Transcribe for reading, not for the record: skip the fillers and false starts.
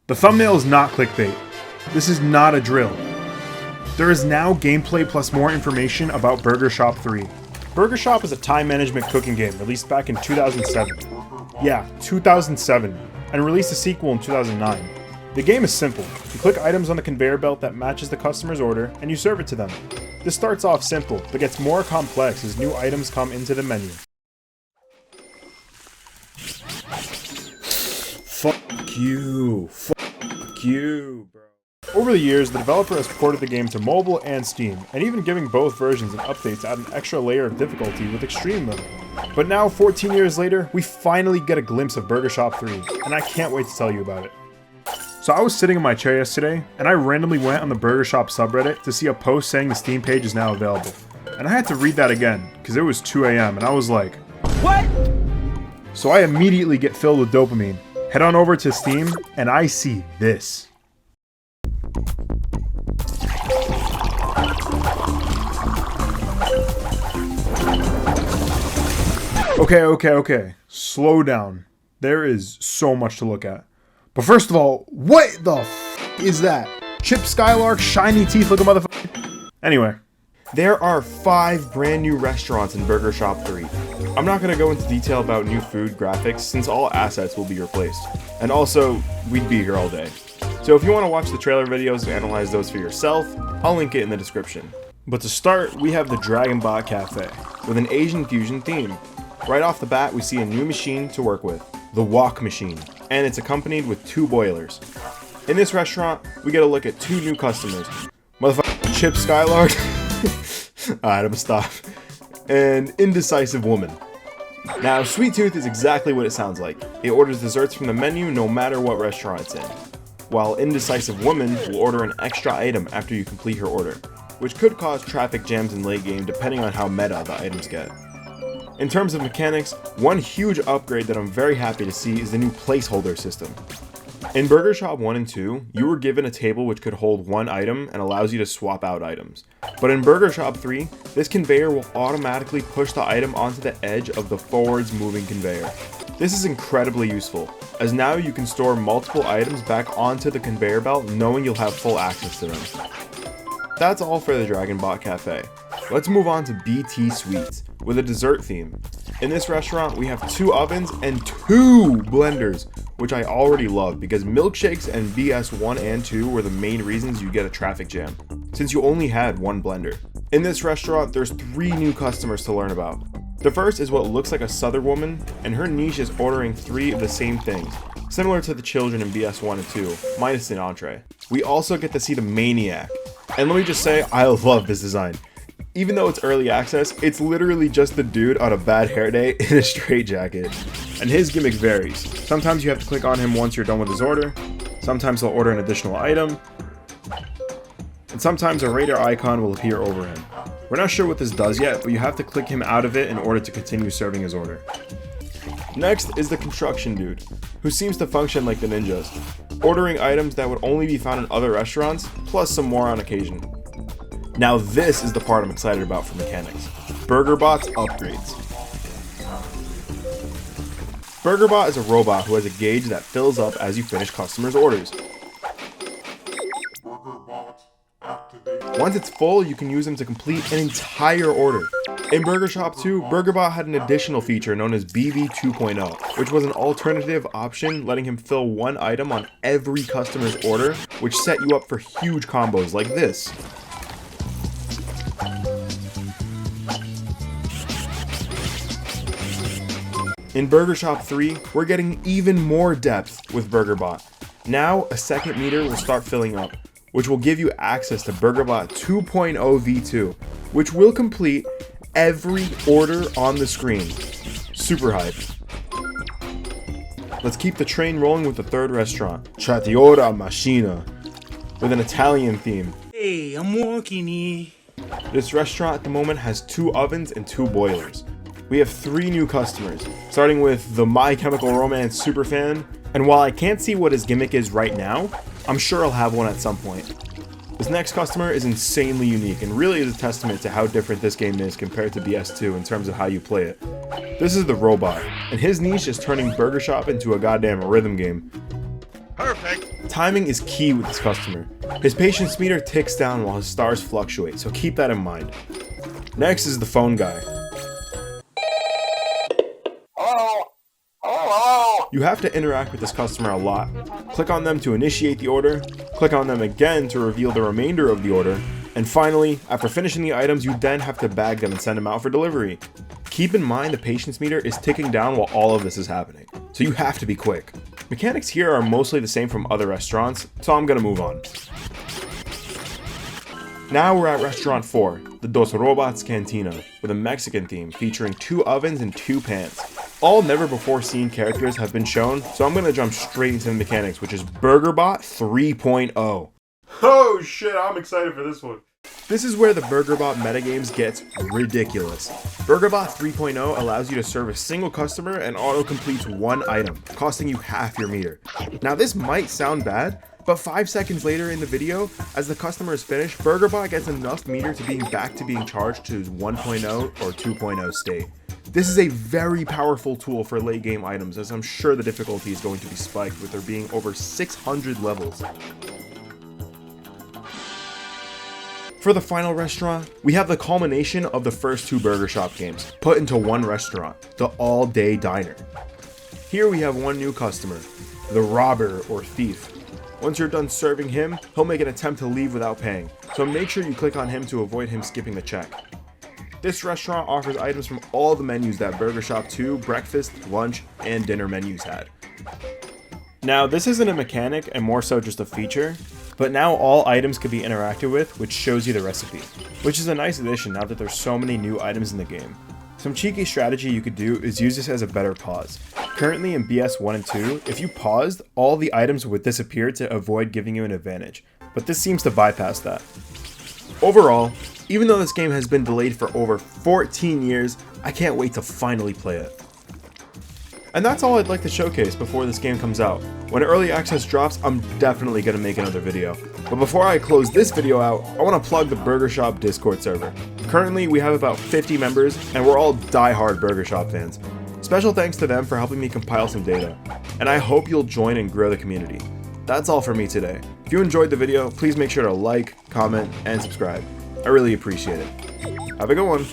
The thumbnail is not clickbait. This is not a drill. There is now gameplay plus more information about BurgerShop 3. BurgerShop is a time management cooking game released back in 2007. Yeah, 2007, and released a sequel in 2009. The game is simple. You click items on the conveyor belt that matches the customer's order, and you serve it to them. This starts off simple, but gets more complex as new items come into the menu. Fuck you, bro. Over the years, the developer has ported the game to mobile and Steam, and even giving both versions and updates to add an extra layer of difficulty with extreme mode. But now, 14 years later, we finally get a glimpse of BurgerShop 3, and I can't wait to tell you about it. So I was sitting in my chair yesterday, and I randomly went on the BurgerShop subreddit to see a post saying the Steam page is now available. And I had to read that again, because it was 2 AM, and I was like, what? So I immediately get filled with dopamine, head on over to Steam, and I see this. Okay. Slow down. There is so much to look at. But first of all, what the f is that? Chip Skylark shiny teeth looking motherfucker? Anyway. There are 5 brand new restaurants in BurgerShop 3. I'm not going to go into detail about new food graphics since all assets will be replaced. And also, we'd be here all day. So if you want to watch the trailer videos and analyze those for yourself, I'll link it in the description. But to start, we have the BurgerBot Cafe, with an Asian fusion theme. Right off the bat, we see a new machine to work with, the wok machine, and it's accompanied with 2 boilers. In this restaurant, we get a look at 2 new customers, motherfucking Chip Skylark, alright, I'm gonna stop, and Indecisive Woman. Now, Sweet Tooth is exactly what it sounds like. It orders desserts from the menu no matter what restaurant it's in, while Indecisive Woman will order an extra item after you complete her order, which could cause traffic jams in late game depending on how meta the items get. In terms of mechanics, one huge upgrade that I'm very happy to see is the new placeholder system. In BurgerShop 1 and 2, you were given a table which could hold 1 item and allows you to swap out items. But in BurgerShop 3, this conveyor will automatically push the item onto the edge of the forwards moving conveyor. This is incredibly useful, as now you can store multiple items back onto the conveyor belt knowing you'll have full access to them. That's all for the BurgerBot Cafe. Let's move on to BT Sweets, with a dessert theme. In this restaurant, we have 2 ovens and 2 blenders, which I already love because milkshakes and BS 1 and 2 were the main reasons you get a traffic jam, since you only had 1 blender. In this restaurant, there's 3 new customers to learn about. The first is what looks like a Southern woman, and her niche is ordering 3 of the same things, similar to the children in BS 1 and 2, minus an entree. We also get to see the Maniac, and let me just say, I love this design. Even though it's early access, it's literally just the dude on a bad hair day in a straitjacket. And his gimmick varies. Sometimes you have to click on him once you're done with his order, sometimes he'll order an additional item, and sometimes a radar icon will appear over him. We're not sure what this does yet, but you have to click him out of it in order to continue serving his order. Next is the construction dude, who seems to function like the ninjas, ordering items that would only be found in other restaurants, plus some more on occasion. Now this is the part I'm excited about for mechanics. BurgerBot's upgrades. BurgerBot is a robot who has a gauge that fills up as you finish customers' orders. Once it's full, you can use them to complete an entire order. In BurgerShop 2, BurgerBot had an additional feature known as BB 2.0, which was an alternative option letting him fill 1 item on every customer's order, which set you up for huge combos like this. In BurgerShop 3, we're getting even more depth with BurgerBot. Now, a second meter will start filling up, which will give you access to BurgerBot 2.0 V2, which will complete every order on the screen. Super hype. Let's keep the train rolling with the third restaurant, Trattoria Machina, with an Italian theme. Hey, I'm walking here. This restaurant at the moment has 2 ovens and 2 boilers. We have 3 new customers, starting with the My Chemical Romance superfan, and while I can't see what his gimmick is right now, I'm sure I'll have one at some point. This next customer is insanely unique and really is a testament to how different this game is compared to BS2 in terms of how you play it. This is the robot, and his niche is turning BurgerShop into a goddamn rhythm game. Perfect. Timing is key with this customer. His patience meter ticks down while his stars fluctuate, so keep that in mind. Next is the phone guy. You have to interact with this customer a lot. Click on them to initiate the order, click on them again to reveal the remainder of the order, and finally, after finishing the items, you then have to bag them and send them out for delivery. Keep in mind the patience meter is ticking down while all of this is happening, so you have to be quick. Mechanics here are mostly the same from other restaurants, so I'm gonna move on. Now we're at restaurant 4, the Dos Robots Cantina, with a Mexican theme featuring 2 ovens and 2 pans. All never before seen characters have been shown, so I'm gonna jump straight into the mechanics, which is BurgerBot 3.0. Oh shit, I'm excited for this one. This is where the BurgerBot metagames gets ridiculous. BurgerBot 3.0 allows you to serve a single customer and auto-completes 1 item, costing you half your meter. Now this might sound bad, but 5 seconds later in the video, as the customer is finished, BurgerBot gets enough meter to being back to being charged to his 1.0 or 2.0 state. This is a very powerful tool for late game items, as I'm sure the difficulty is going to be spiked with there being over 600 levels. For the final restaurant, we have the culmination of the first 2 Burger Shop games, put into one restaurant, the All Day Diner. Here we have one new customer, the robber or thief. Once you're done serving him, he'll make an attempt to leave without paying, so make sure you click on him to avoid him skipping the check. This restaurant offers items from all the menus that Burger Shop 2 breakfast, lunch, and dinner menus had. Now this isn't a mechanic and more so just a feature, but now all items can be interacted with, which shows you the recipe, which is a nice addition now that there's so many new items in the game. Some cheeky strategy you could do is use this as a better pause. Currently in BS 1 and 2, if you paused, all the items would disappear to avoid giving you an advantage, but this seems to bypass that. Overall, even though this game has been delayed for over 14 years, I can't wait to finally play it. And that's all I'd like to showcase before this game comes out. When early access drops, I'm definitely gonna make another video. But before I close this video out, I wanna plug the Burger Shop Discord server. Currently, we have about 50 members, and we're all die-hard Burger Shop fans. Special thanks to them for helping me compile some data, and I hope you'll join and grow the community. That's all for me today. If you enjoyed the video, please make sure to like, comment, and subscribe. I really appreciate it. Have a good one.